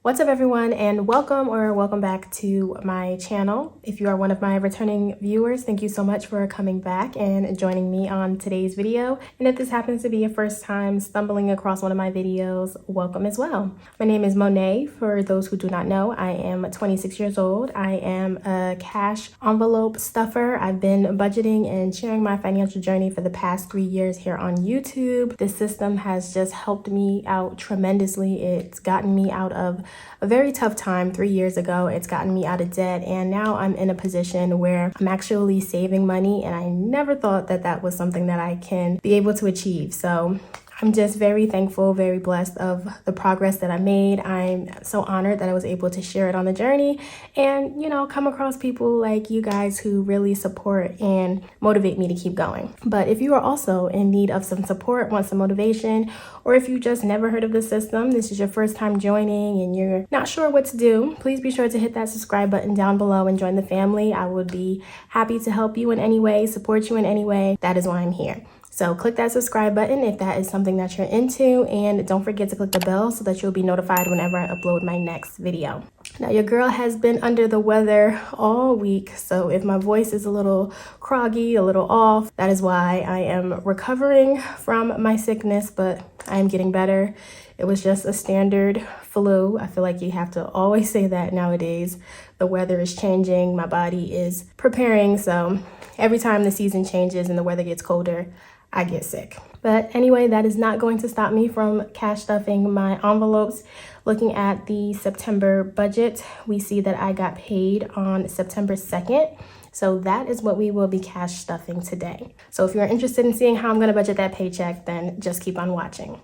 What's up everyone, and welcome back to my channel. If you are one of my returning viewers, thank you so much for coming back and joining me on today's video. And if this happens to be your first time stumbling across one of my videos, welcome as well. My name is Monet. For those who do not know, I am 26 years old. I am a cash envelope stuffer. I've been budgeting and sharing my financial journey for the past 3 years here on YouTube. This system has just helped me out tremendously. It's gotten me out of a very tough time 3 years ago. It's gotten me out of debt, and now I'm in a position where I'm actually saving money, and I never thought that that was something that I can be able to achieve. So I'm just very thankful, very blessed of the progress that I made. I'm so honored that I was able to share it on the journey and, come across people like you guys who really support and motivate me to keep going. But if you are also in need of some support, want some motivation, or if you just never heard of the system, this is your first time joining and you're not sure what to do, please be sure to hit that subscribe button down below and join the family. I would be happy to help you in any way, support you in any way. That is why I'm here. So click that subscribe button if that is something that you're into, and don't forget to click the bell so that you'll be notified whenever I upload my next video. Now, your girl has been under the weather all week, so if my voice is a little croggy, a little off, that is why. I am recovering from my sickness, but I am getting better. It was just a standard flu. I feel like you have to always say that nowadays. The weather is changing, my body is preparing, so every time the season changes and the weather gets colder, I get sick. But anyway, that is not going to stop me from cash stuffing my envelopes. Looking at the September budget, we see that I got paid on September 2nd. So that is what we will be cash stuffing today. So if you're interested in seeing how I'm going to budget that paycheck, then just keep on watching.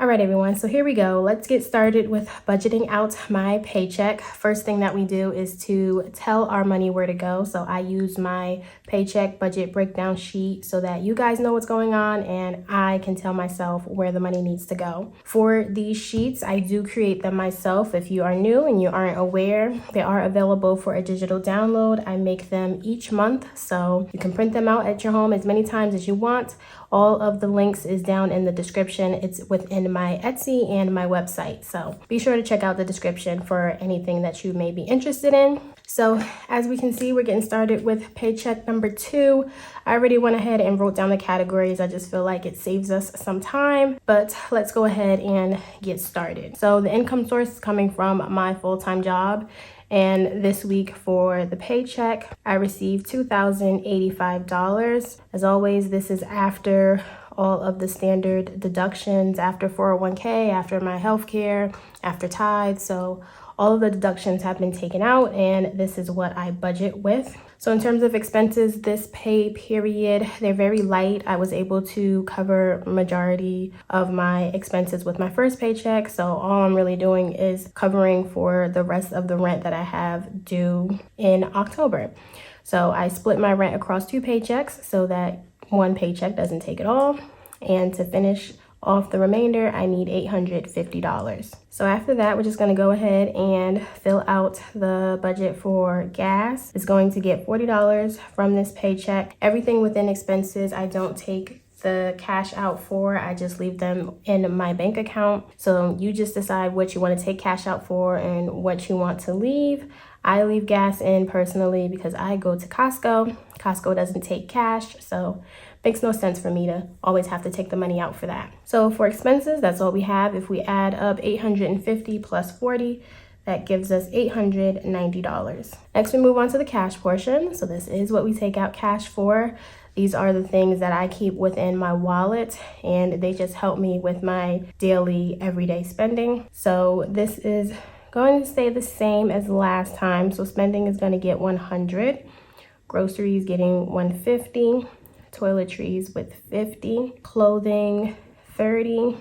All right, everyone, so here we go. Let's get started with budgeting out my paycheck. First thing that we do is to tell our money where to go. So I use my paycheck budget breakdown sheet so that you guys know what's going on and I can tell myself where the money needs to go. For these sheets, I do create them myself. If you are new and you aren't aware, they are available for a digital download. I make them each month, so you can print them out at your home as many times as you want. All of the links is down in the description. It's within my Etsy and my website. So be sure to check out the description for anything that you may be interested in. So as we can see, we're getting started with paycheck number 2. I already went ahead and wrote down the categories. I just feel like it saves us some time, but let's go ahead and get started. So the income source is coming from my full-time job. And this week for the paycheck, I received $2,085. As always, this is after all of the standard deductions, after 401k, after my healthcare, after tithes. So all of the deductions have been taken out, and this is what I budget with. So in terms of expenses, this pay period, they're very light. I was able to cover majority of my expenses with my first paycheck. So all I'm really doing is covering for the rest of the rent that I have due in October. So I split my rent across 2 paychecks so that one paycheck doesn't take it all. And to finish off the remainder, I need $850. So after that, we're just going to go ahead and fill out the budget for gas. It's going to get $40 from this paycheck. Everything within expenses, I don't take the cash out for. I just leave them in my bank account. So you just decide what you want to take cash out for and what you want to leave. I leave gas in personally because I go to Costco. Costco doesn't take cash, so makes no sense for me to always have to take the money out for that. So for expenses, that's all we have. If we add up 850 plus 40, that gives us $890. Next, we move on to the cash portion. So this is what we take out cash for. These are the things that I keep within my wallet, and they just help me with my daily, everyday spending. So this is going to stay the same as last time. So spending is going to get 100, groceries getting 150, toiletries with 50, clothing 30,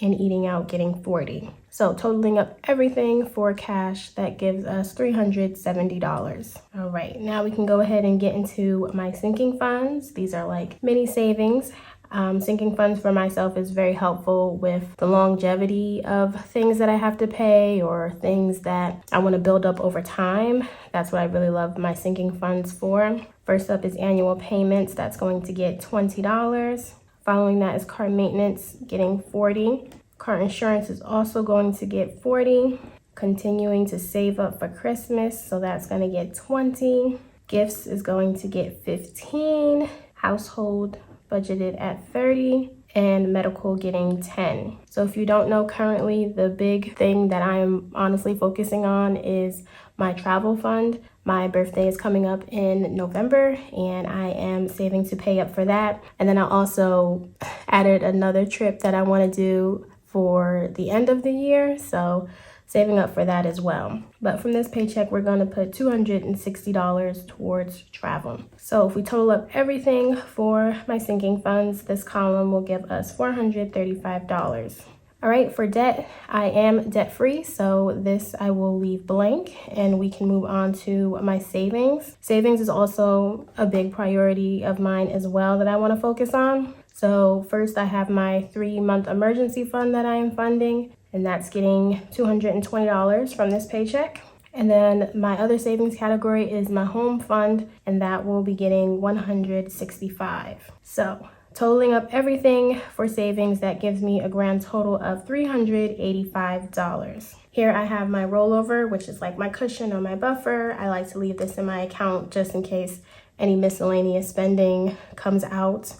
and eating out getting 40. So totaling up everything for cash, that gives us $370. All right, now we can go ahead and get into my sinking funds. These are like mini savings. Sinking funds for myself is very helpful with the longevity of things that I have to pay or things that I want to build up over time. That's what I really love my sinking funds for. First up is annual payments. That's going to get $20. Following that is car maintenance, getting $40. Car insurance is also going to get $40. Continuing to save up for Christmas, so that's going to get $20. Gifts is going to get $15. Household budgeted at $30, and medical getting $10. So if you don't know, currently the big thing that I'm honestly focusing on is my travel fund. My birthday is coming up in November and I am saving to pay up for that. And then I also added another trip that I want to do for the end of the year, so saving up for that as well. But from this paycheck, we're going to put $260 towards travel. So if we total up everything for my sinking funds, this column will give us $435. All right, for debt, I am debt free, so this I will leave blank and we can move on to my savings. Savings is also a big priority of mine as well that I want to focus on. So first I have my 3-month emergency fund that I am funding, and that's getting $220 from this paycheck. And then my other savings category is my home fund, and that will be getting $165. So totaling up everything for savings, that gives me a grand total of $385. Here I have my rollover, which is like my cushion or my buffer. I like to leave this in my account just in case any miscellaneous spending comes out.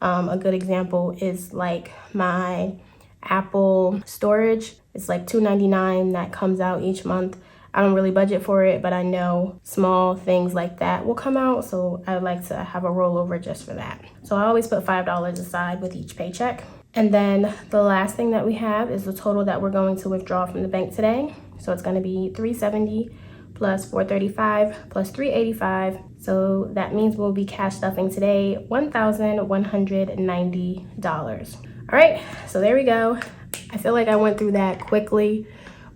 A good example is like my Apple storage. It's like $2.99 that comes out each month. I don't really budget for it, but I know small things like that will come out, so I like to have a rollover just for that. So I always put $5 aside with each paycheck. And then the last thing that we have is the total that we're going to withdraw from the bank today. So it's going to be $370 plus $435 plus $385. So that means we'll be cash stuffing today $1,190. All right, so there we go. I feel like I went through that quickly,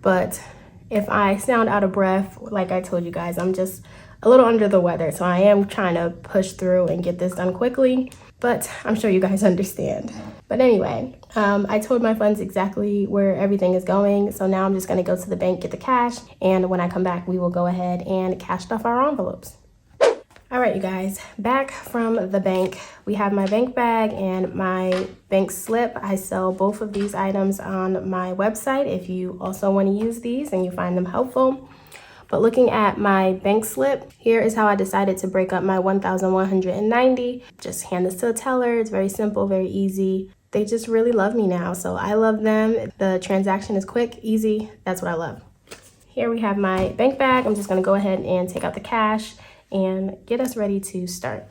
but if I sound out of breath, like I told you guys, I'm just a little under the weather. So I am trying to push through and get this done quickly, but I'm sure you guys understand. But anyway, I told my funds exactly where everything is going. So now I'm just gonna go to the bank, get the cash, and when I come back, we will go ahead and cash stuff our envelopes. All right, you guys, back from the bank. We have my bank bag and my bank slip. I sell both of these items on my website if you also want to use these and you find them helpful. But looking at my bank slip, here is how I decided to break up my $1,190. Just hand this to a teller. It's very simple, very easy. They just really love me now, so I love them. The transaction is quick, easy. That's what I love. Here we have my bank bag. I'm just gonna go ahead and take out the cash and get us ready to start.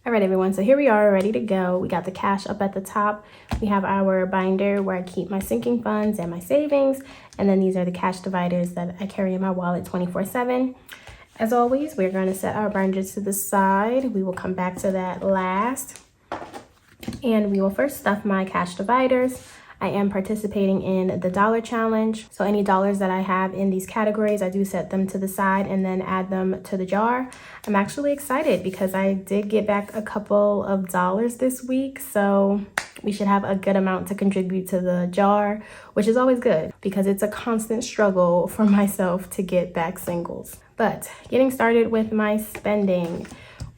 All right, everyone, so here we are ready to go. We got the cash up at the top. We have our binder where I keep my sinking funds and my savings. And then these are the cash dividers that I carry in my wallet 24/7. As always, we're going to set our binders to the side. We will come back to that last. And we will first stuff my cash dividers. I am participating in the dollar challenge. So any dollars that I have in these categories, I do set them to the side and then add them to the jar. I'm actually excited because I did get back a couple of dollars this week. So we should have a good amount to contribute to the jar, which is always good because it's a constant struggle for myself to get back singles. But getting started with my spending.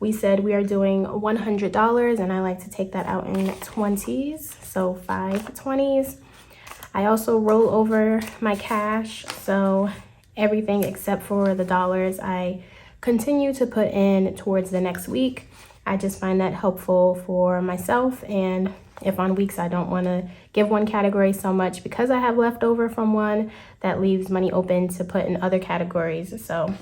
We said we are doing $100 and I like to take that out in 20s, so 5 20s. I also roll over my cash, so everything except for the dollars I continue to put in towards the next week. I just find that helpful for myself, and if on weeks I don't want to give one category so much because I have leftover from one, that leaves money open to put in other categories. So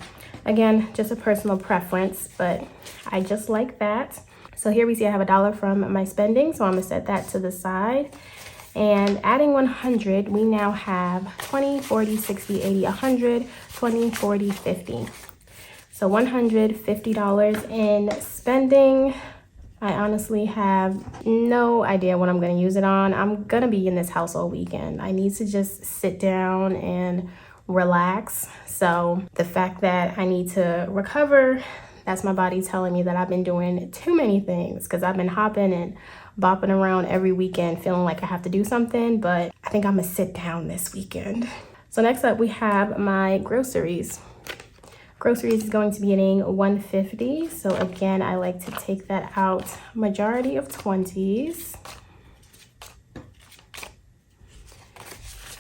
again, just a personal preference, but I just like that. So here we see I have $1 from my spending, so I'm gonna set that to the side. And adding 100, we now have 20, 40, 60, 80, 100, 20, 40, 50. So $150 in spending. I honestly have no idea what I'm gonna use it on. I'm gonna be in this house all weekend. I need to just sit down and relax. So the fact that I need to recover, that's my body telling me that I've been doing too many things, because I've been hopping and bopping around every weekend feeling like I have to do something, but I think I'm gonna sit down this weekend. So next up we have my groceries. Groceries is going to be getting $150. So again, I like to take that out majority of 20s.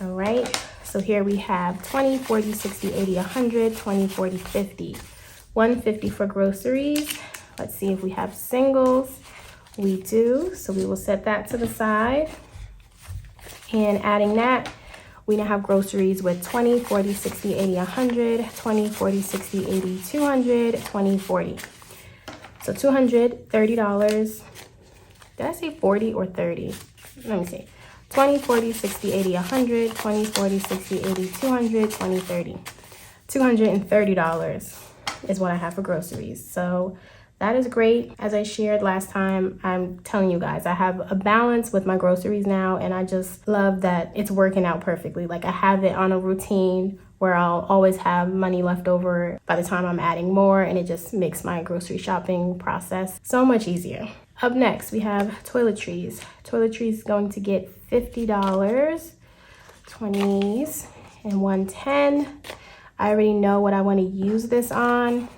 All right, so here we have 20, 40, 60, 80, 100, 20, 40, 50. 150 for groceries. Let's see if we have singles. We do, so we will set that to the side. And adding that, we now have groceries with 20, 40, 60, 80, 100, 20, 40, 60, 80, 200, 20, 40. So $230. Did I say 40 or 30? Let me see. 20, 40, 60, 80, 100, 20, 40, 60, 80, 200, 20, 30. $230 is what I have for groceries. So that is great. As I shared last time, I'm telling you guys, I have a balance with my groceries now, and I just love that it's working out perfectly. Like I have it on a routine where I'll always have money left over by the time I'm adding more, and it just makes my grocery shopping process so much easier. Up next, we have toiletries. Toiletries is going to get $50, 20s, and 110. I already know what I want to use this on.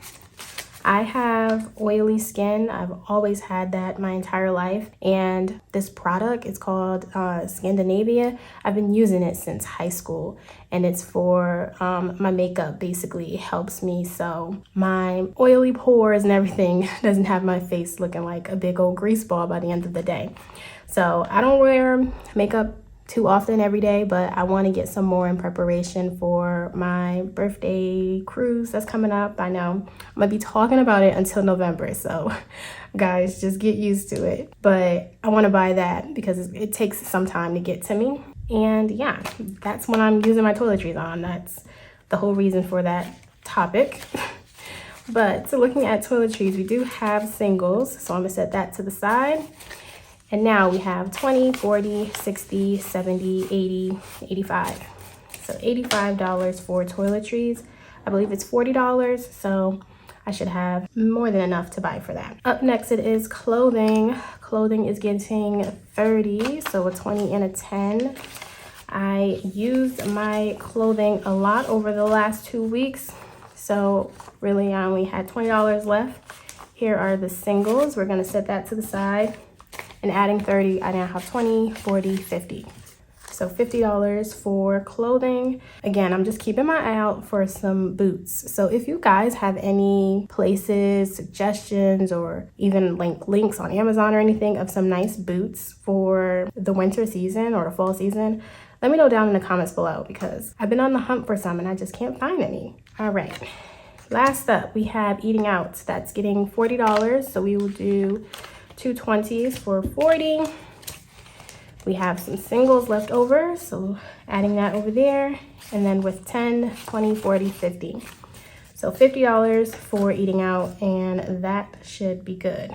I have oily skin. I've always had that my entire life. And this product, it's called Scandinavia. I've been using it since high school, and it's for my makeup. Basically, it helps me so my oily pores and everything doesn't have my face looking like a big old grease ball by the end of the day. So I don't wear makeup too often every day, but I want to get some more in preparation for my birthday cruise that's coming up. I know I'm gonna be talking about it until November, so guys, just get used to it. But I want to buy that because it takes some time to get to me. And yeah, that's when I'm using my toiletries on. That's the whole reason for that topic. But so looking at toiletries, we do have singles, so I'm gonna set that to the side. And now we have 20, 40, 60, 70, 80, 85. So $85 for toiletries. I believe it's $40, so I should have more than enough to buy for that. Up next, it is clothing. Clothing is getting 30, so a 20 and a 10. I used my clothing a lot over the last 2 weeks, so really I only had $20 left. Here are the singles. We're gonna set that to the side. And adding 30, I now have 20, 40, 50. So $50 for clothing. Again, I'm just keeping my eye out for some boots. So if you guys have any places, suggestions, or even links on Amazon or anything of some nice boots for the winter season or the fall season, let me know down in the comments below, because I've been on the hunt for some and I just can't find any. All right, last up, we have eating out. That's getting $40, so we will do 2 20s for 40. We have some singles left over, so adding that over there, and then with 10, 20, 40, 50. So $50 for eating out, and that should be good.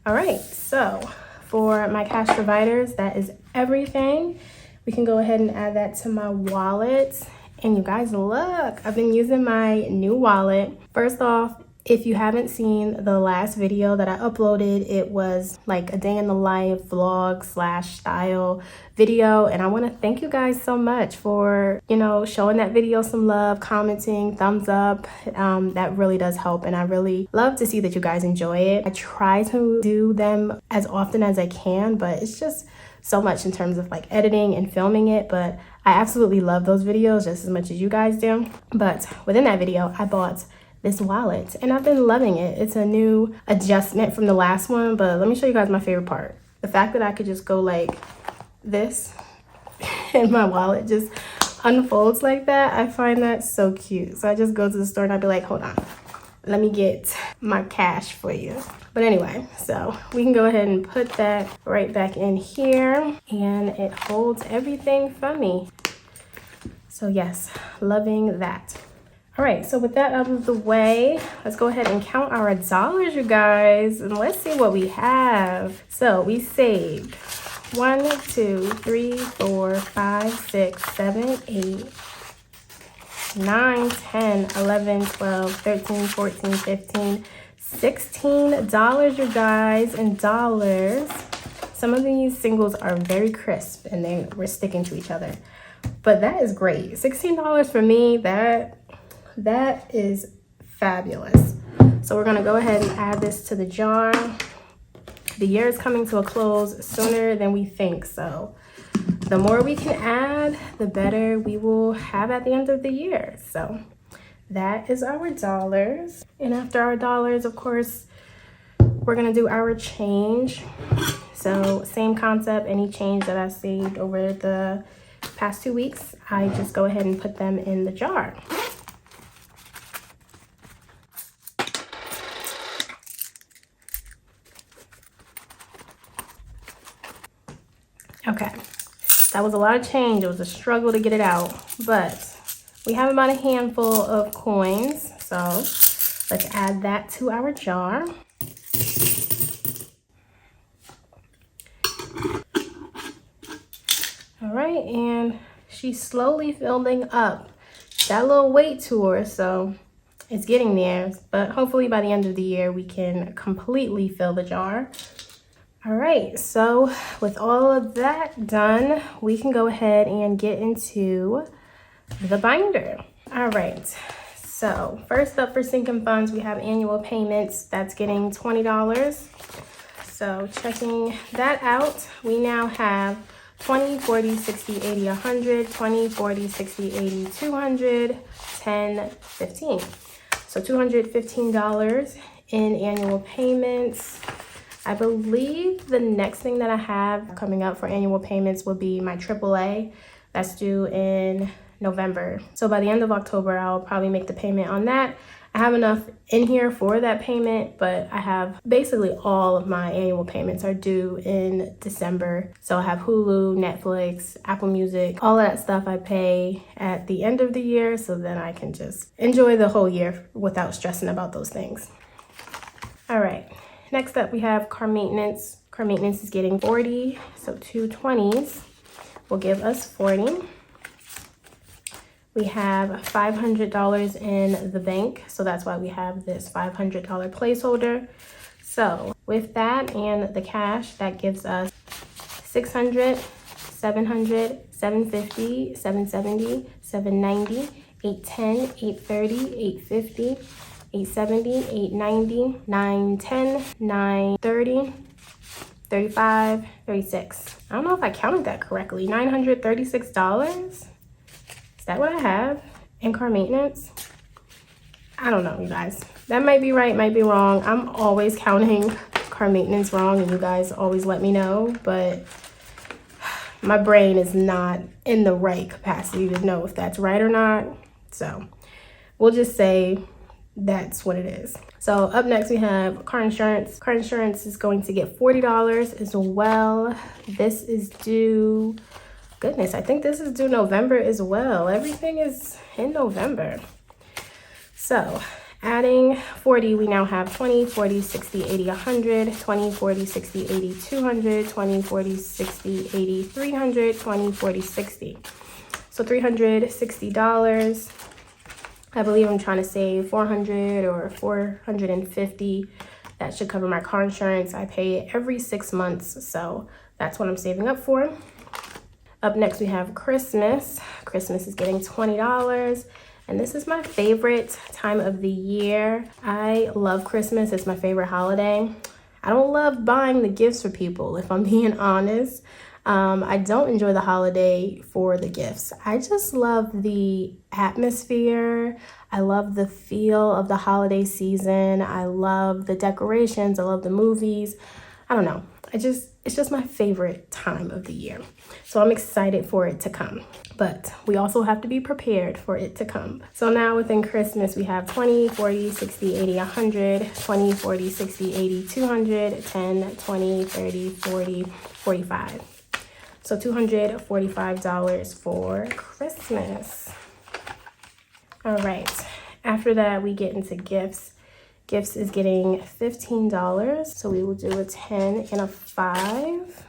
All right, so for my cash providers, that is everything. We can go ahead and add that to my wallet. And you guys, look, I've been using my new wallet. First off, if you haven't seen the last video that I uploaded, it was like a day in the life vlog / style video. And I want to thank you guys so much for, showing that video some love, commenting, thumbs up. That really does help. And I really love to see that you guys enjoy it. I try to do them as often as I can, but it's just so much in terms of like editing and filming it. But I absolutely love those videos just as much as you guys do. But within that video, I bought this wallet and I've been loving it. It's a new adjustment from the last one, but let me show you guys my favorite part. The fact that I could just go like this and my wallet just unfolds like that. I find that so cute. So I just go to the store and I'd be like, hold on, let me get my cash for you. But anyway, so we can go ahead and put that right back in here, and it holds everything for me. So yes, loving that. All right, so with that out of the way, let's go ahead and count our dollars, you guys, and let's see what we have. So we saved 1, 2, 3, 4, 5, 6, 7, 8, 9, 10, 11, 12, 13, 14, 15, $16, you guys, in dollars. Some of these singles are very crisp and we're sticking to each other, but that is great. $16 for me, that is fabulous. So we're gonna go ahead and add this to the jar. The year is coming to a close sooner than we think, so the more we can add, the better we will have at the end of the year. So that is our dollars. And after our dollars, of course, we're gonna do our change. So same concept, any change that I saved over the past 2 weeks, I just go ahead and put them in the jar. Okay, that was a lot of change. It was a struggle to get it out, but we have about a handful of coins. So let's add that to our jar. All right, and she's slowly filling up. Got a little weight to her, so it's getting there, but hopefully by the end of the year, we can completely fill the jar. All right, so with all of that done, we can go ahead and get into the binder. All right, so first up for sinking funds, we have annual payments. That's getting $20. So checking that out, we now have 20, 40, 60, 80, 100, 20, 40, 60, 80, 200, 10, 15. So $215 in annual payments. I believe the next thing that I have coming up for annual payments will be my AAA. That's due in November. So by the end of October, I'll probably make the payment on that. I have enough in here for that payment, but I have basically all of my annual payments are due in December. So I have Hulu, Netflix, Apple Music, all that stuff I pay at the end of the year, so then I can just enjoy the whole year without stressing about those things. All right. Next up, we have car maintenance. Car maintenance is getting 40, so 2 20s will give us 40. We have $500 in the bank, so that's why we have this $500 placeholder. So with that and the cash, that gives us 600, 700, 750, 770, 790, 810, 830, 850, 870, 890, 910, 930, 35, 36. I don't know if I counted that correctly. $936? Is that what I have in car maintenance? I don't know, you guys. That might be right, might be wrong. I'm always counting car maintenance wrong, and you guys always let me know, but my brain is not in the right capacity to know if that's right or not. So we'll just say that's what it is. So up next we have car insurance. Car insurance is going to get $40 as well. This is due, goodness, I think this is due November as well. Everything is in November. So adding 40, we now have 20, 40, 60, 80, 100, 20, 40, 60, 80, 200, 20, 40, 60, 80, 300, 20, 40, 60. So $360. I believe I'm trying to save $400 or $450. That should cover my car insurance. I pay it every 6 months, so that's what I'm saving up for. Up next, we have Christmas. Christmas is getting $20, and this is my favorite time of the year. I love Christmas. It's my favorite holiday. I don't love buying the gifts for people, if I'm being honest. I don't enjoy the holiday for the gifts. I just love the atmosphere. I love the feel of the holiday season. I love the decorations. I love the movies. I don't know. It's just my favorite time of the year. So I'm excited for it to come. But we also have to be prepared for it to come. So now within Christmas, we have 20, 40, 60, 80, 100, 20, 40, 60, 80, 200, 10, 20, 30, 40, 45. So $245 for Christmas. All right. After that, we get into gifts. Gifts is getting $15. So we will do a 10 and a 5.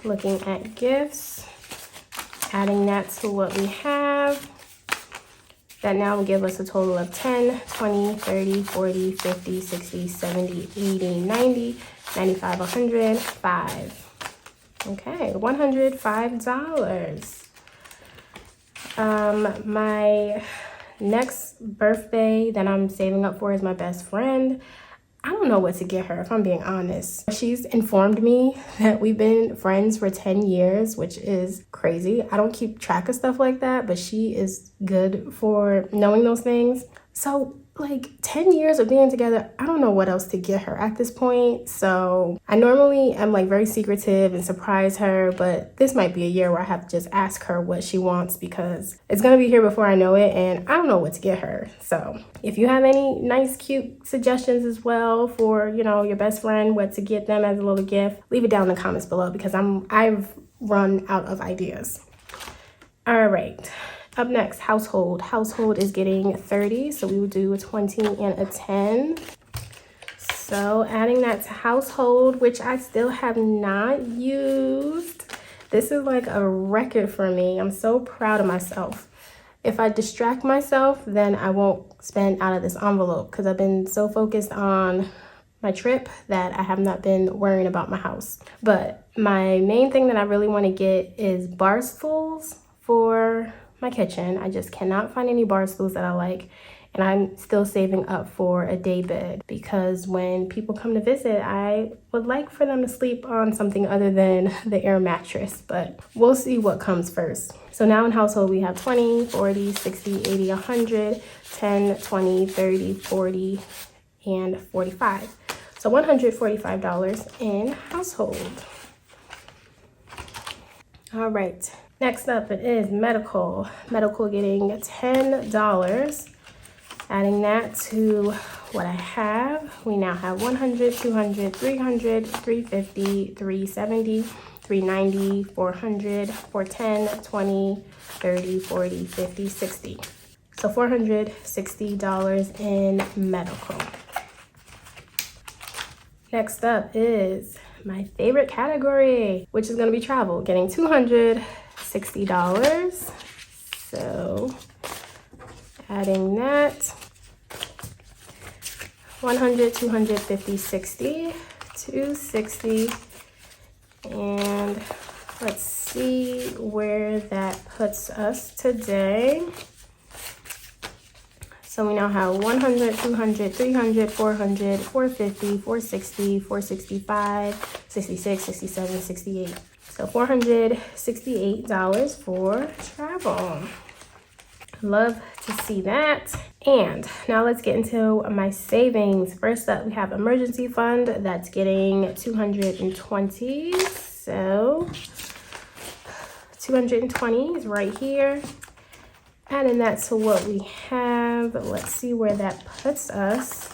Looking at gifts, adding that to what we have. That now will give us a total of 10, 20, 30, 40, 50, 60, 70, 80, 90, 95, 100, 5. Okay, $105. My next birthday that I'm saving up for is my best friend. I don't know what to get her, if I'm being honest. She's informed me that we've been friends for 10 years, which is crazy. I don't keep track of stuff like that, but she is good for knowing those things. So like 10 years of being together, I don't know what else to get her at this point. So I normally am like very secretive and surprise her, but this might be a year where I have to just ask her what she wants because it's gonna be here before I know it and I don't know what to get her. So if you have any nice, cute suggestions as well for, you know, your best friend, what to get them as a little gift, leave it down in the comments below because I've run out of ideas. All right. Up next, household. Household is getting 30, so we will do a 20 and a 10. So adding that to household, which I still have not used. This is like a record for me. I'm so proud of myself. If I distract myself, then I won't spend out of this envelope because I've been so focused on my trip that I have not been worrying about my house. But my main thing that I really want to get is bar stools for my kitchen. I just cannot find any bar stools that I like, and I'm still saving up for a day bed because when people come to visit, I would like for them to sleep on something other than the air mattress, but we'll see what comes first. So now in household, we have 20, 40, 60, 80, 100, 10, 20, 30, 40, and 45. So $145 in household. All right. Next up, it is medical. Medical getting $10. Adding that to what I have, we now have 100, 200, 300, 350, 370, 390, 400, 410, 20, 30, 40, 50, 60. So $460 in medical. Next up is my favorite category, which is going to be travel, getting $260. So adding that, 100, 250, 60, 260, and let's see where that puts us today. So we now have 100, 200, 300, 400, 450, 460, 465, 66, 67, 68. So $468 for travel. Love to see that. And now let's get into my savings. First up, we have emergency fund that's getting 220. So 220 is right here. Adding that to what we have, let's see where that puts us.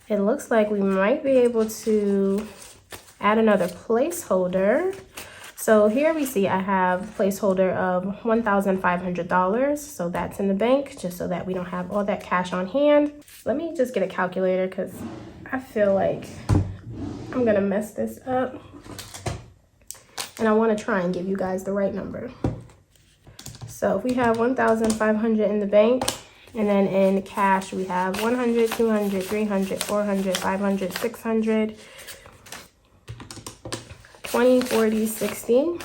It looks like we might be able to add another placeholder. So here we see I have a placeholder of $1,500. So that's in the bank, just so that we don't have all that cash on hand. Let me just get a calculator because I feel like I'm gonna mess this up. And I wanna try and give you guys the right number. So if we have 1,500 in the bank, and then in cash we have 100, 200, 300, 400, 500, 600, 20, 40, 60,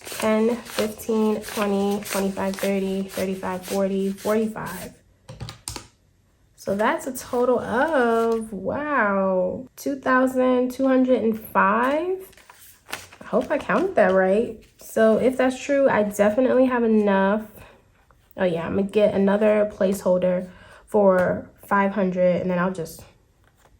10, 15, 20, 25, 30, 35, 40, 45. So that's a total of, wow, 2,205. I hope I counted that right. So if that's true, I definitely have enough. Oh yeah, I'm gonna get another placeholder for 500 and then I'll just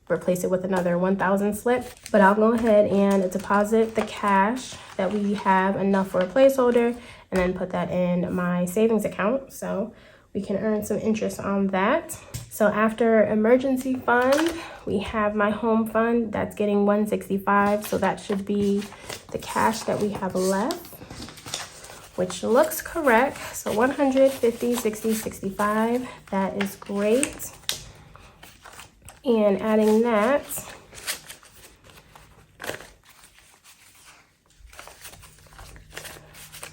replace it with another 1,000 slip. But I'll go ahead and deposit the cash that we have enough for a placeholder and then put that in my savings account so we can earn some interest on that. So after emergency fund, we have my home fund that's getting 165. So that should be the cash that we have left. which looks correct. So 100, 50, 60, 65. That is great. And adding that,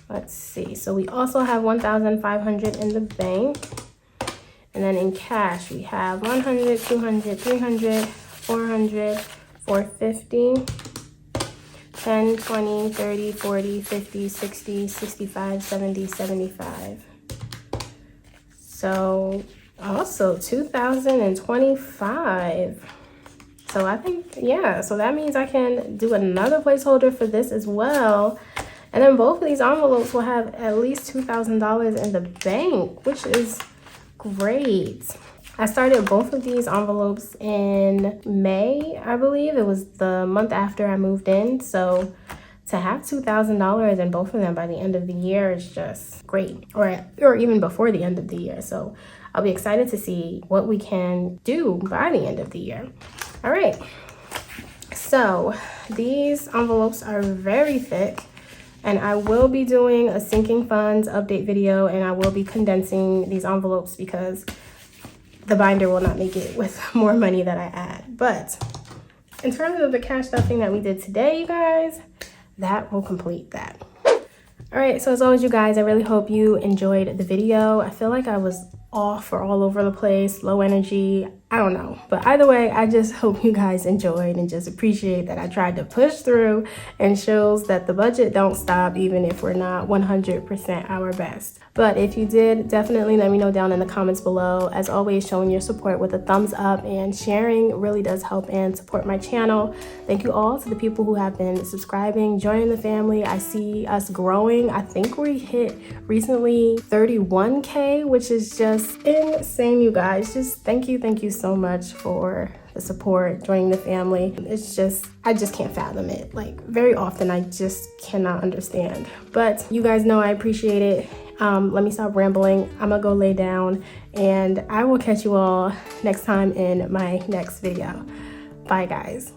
let's see. So we also have 1,500 in the bank. And then in cash, we have 100, 200, 300, 400, 450, 10, 20, 30, 40, 50, 60, 65, 70, 75. So also 2,025. So I think, yeah, so that means I can do another placeholder for this as well. And then both of these envelopes will have at least $2,000 in the bank, which is great. I started both of these envelopes in May, I believe. It was the month after I moved in. So to have $2,000 in both of them by the end of the year is just great, or even before the end of the year. So I'll be excited to see what we can do by the end of the year. All right, so these envelopes are very thick, and I will be doing a sinking funds update video, and I will be condensing these envelopes because the binder will not make it with more money that I add. But in terms of the cash stuffing that we did today, you guys, that will complete that. All right, so as always, you guys, I really hope you enjoyed the video. I feel like I was off or all over the place, low energy, I don't know. But either way, I just hope you guys enjoyed and just appreciate that I tried to push through, and shows that the budget don't stop even if we're not 100% our best. But if you did, definitely let me know down in the comments below. As always, showing your support with a thumbs up and sharing really does help and support my channel. Thank you all to the people who have been subscribing, joining the family. I see us growing. I think we hit recently 31K, which is just insane, you guys. Just thank you so much for the support, joining the family. It's just, I just can't fathom it. Like, very often I just cannot understand. But you guys know I appreciate it. Let me stop rambling. I'm gonna go lay down, and I will catch you all next time in my next video. Bye, guys.